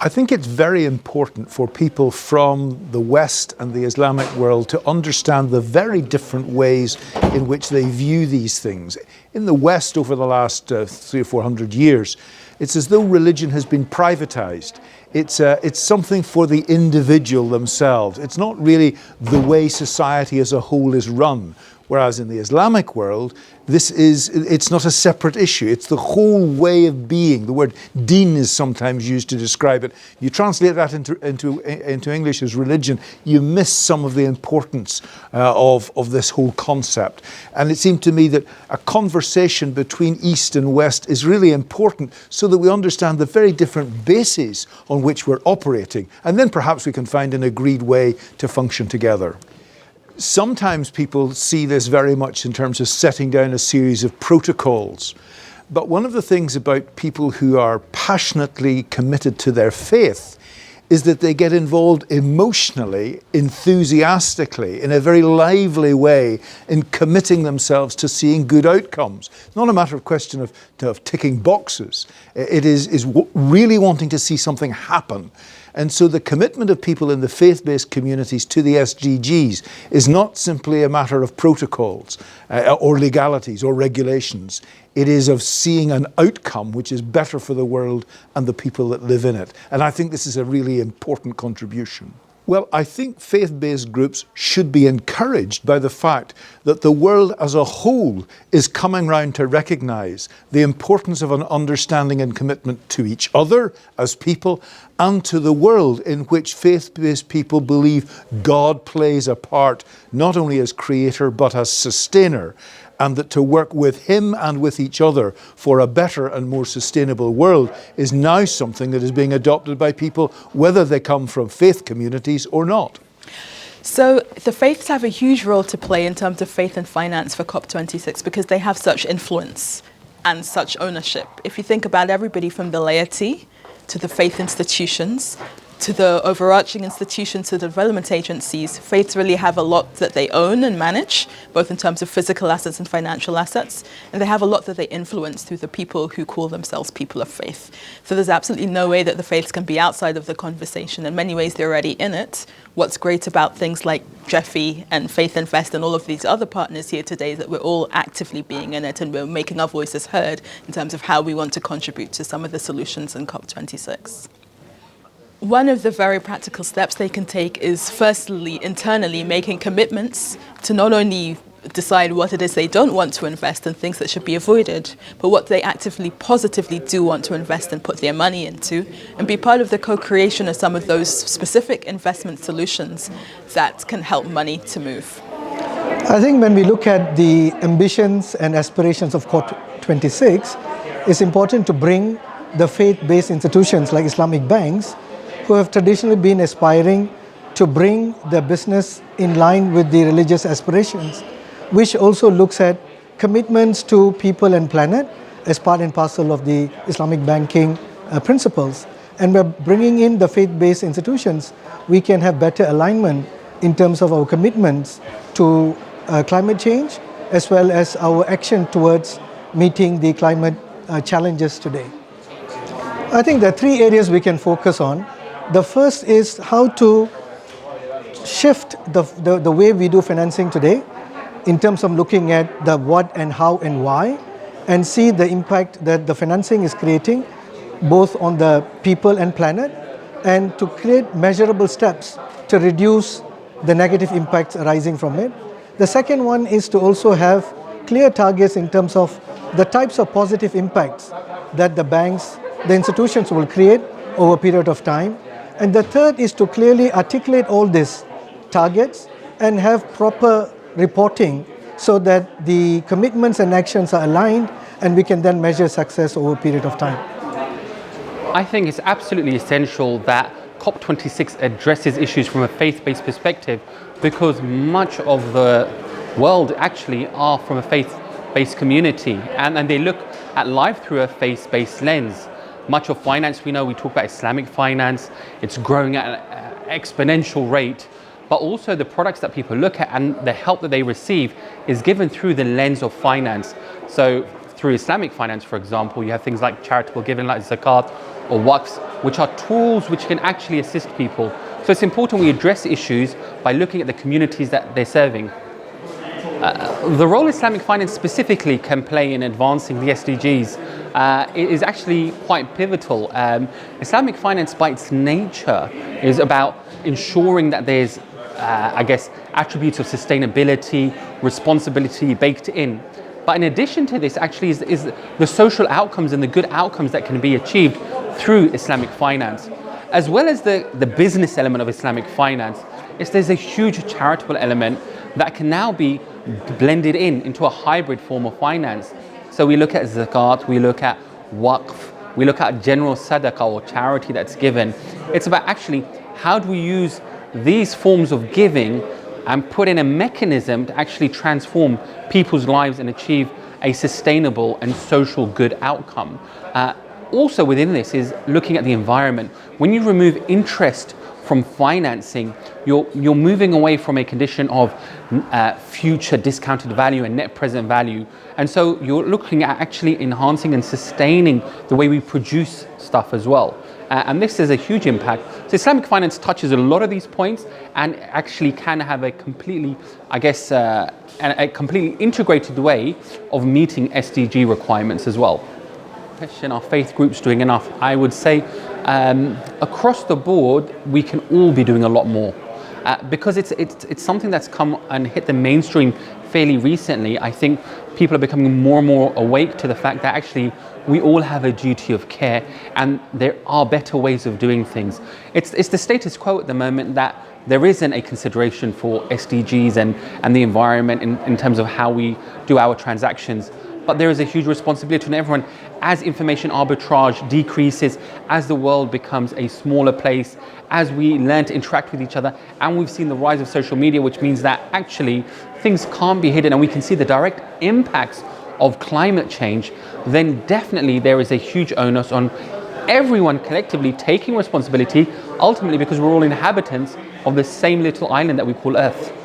I think it's very important for people from the West and the Islamic world to understand the very different ways in which they view these things. In the West, over the last 300 or 400 years, it's as though religion has been privatized. It's something for the individual themselves. It's not really the way society as a whole is run. Whereas in the Islamic world, it's not a separate issue. It's the whole way of being. The word deen is sometimes used to describe it. You translate that into English as religion, you miss some of the importance of this whole concept. And it seemed to me that a conversation between East and West is really important so that we understand the very different bases on which we're operating. And then perhaps we can find an agreed way to function together. Sometimes people see this very much in terms of setting down a series of protocols. But one of the things about people who are passionately committed to their faith is that they get involved emotionally, enthusiastically, in a very lively way in committing themselves to seeing good outcomes. It's not a matter of question of ticking boxes. It is really wanting to see something happen. And so the commitment of people in the faith-based communities to the SDGs is not simply a matter of protocols or legalities or regulations. It is of seeing an outcome which is better for the world and the people that live in it. And I think this is a really important contribution. Well, I think faith-based groups should be encouraged by the fact that the world as a whole is coming round to recognise the importance of an understanding and commitment to each other as people and to the world in which faith-based people believe God plays a part not only as creator but as sustainer, and that to work with him and with each other for a better and more sustainable world is now something that is being adopted by people, whether they come from faith communities or not. So the faiths have a huge role to play in terms of faith and finance for COP26 because they have such influence and such ownership. If you think about everybody from the laity to the faith institutions, to the overarching institutions, to the development agencies, faiths really have a lot that they own and manage, both in terms of physical assets and financial assets, and they have a lot that they influence through the people who call themselves people of faith. So there's absolutely no way that the faiths can be outside of the conversation. In many ways, they're already in it. What's great about things like GEFI and Faith Invest and all of these other partners here today is that we're all actively being in it and we're making our voices heard in terms of how we want to contribute to some of the solutions in COP26. One of the very practical steps they can take is firstly, internally making commitments to not only decide what it is they don't want to invest in, things that should be avoided, but what they actively, positively do want to invest and put their money into, and be part of the co-creation of some of those specific investment solutions that can help money to move. I think when we look at the ambitions and aspirations of COP26, it's important to bring the faith-based institutions like Islamic banks who have traditionally been aspiring to bring the business in line with the religious aspirations, which also looks at commitments to people and planet as part and parcel of the Islamic banking principles. And by bringing in the faith-based institutions, we can have better alignment in terms of our commitments to climate change, as well as our action towards meeting the climate challenges today. I think there are three areas we can focus on. The first is how to shift the way we do financing today in terms of looking at the what and how and why, and see the impact that the financing is creating both on the people and planet, and to create measurable steps to reduce the negative impacts arising from it. The second one is to also have clear targets in terms of the types of positive impacts that the banks, the institutions will create over a period of time. And the third is to clearly articulate all these targets and have proper reporting so that the commitments and actions are aligned and we can then measure success over a period of time. I think it's absolutely essential that COP26 addresses issues from a faith-based perspective, because much of the world actually are from a faith-based community and they look at life through a faith-based lens. Much of finance, we talk about Islamic finance, it's growing at an exponential rate, but also the products that people look at and the help that they receive is given through the lens of finance. So through Islamic finance, for example, you have things like charitable giving like zakat or waqfs, which are tools which can actually assist people. So it's important we address issues by looking at the communities that they're serving. The role Islamic finance specifically can play in advancing the SDGs is actually quite pivotal. Islamic finance by its nature is about ensuring that there's, attributes of sustainability, responsibility baked in. But in addition to this actually is the social outcomes and the good outcomes that can be achieved through Islamic finance. As well as the business element of Islamic finance, there's a huge charitable element that can now be blended into a hybrid form of finance. So we look at zakat, we look at waqf, we look at general sadaqah or charity that's given. It's about actually how do we use these forms of giving and put in a mechanism to actually transform people's lives and achieve a sustainable and social good outcome. Also within this is looking at the environment. When you remove interest from financing, you're moving away from a condition of future discounted value and net present value. And so you're looking at actually enhancing and sustaining the way we produce stuff as well. And this is a huge impact. So Islamic finance touches a lot of these points and actually can have a completely, a completely integrated way of meeting SDG requirements as well. Question, are faith groups doing enough? I would say across the board, we can all be doing a lot more. Because it's something that's come and hit the mainstream fairly recently. I think people are becoming more and more awake to the fact that actually we all have a duty of care and there are better ways of doing things. It's the status quo at the moment that there isn't a consideration for SDGs and the environment in terms of how we do our transactions. But there is a huge responsibility on everyone as information arbitrage decreases, as the world becomes a smaller place, as we learn to interact with each other, and we've seen the rise of social media, which means that actually things can't be hidden and we can see the direct impacts of climate change, then definitely there is a huge onus on everyone collectively taking responsibility, ultimately because we're all inhabitants of the same little island that we call Earth.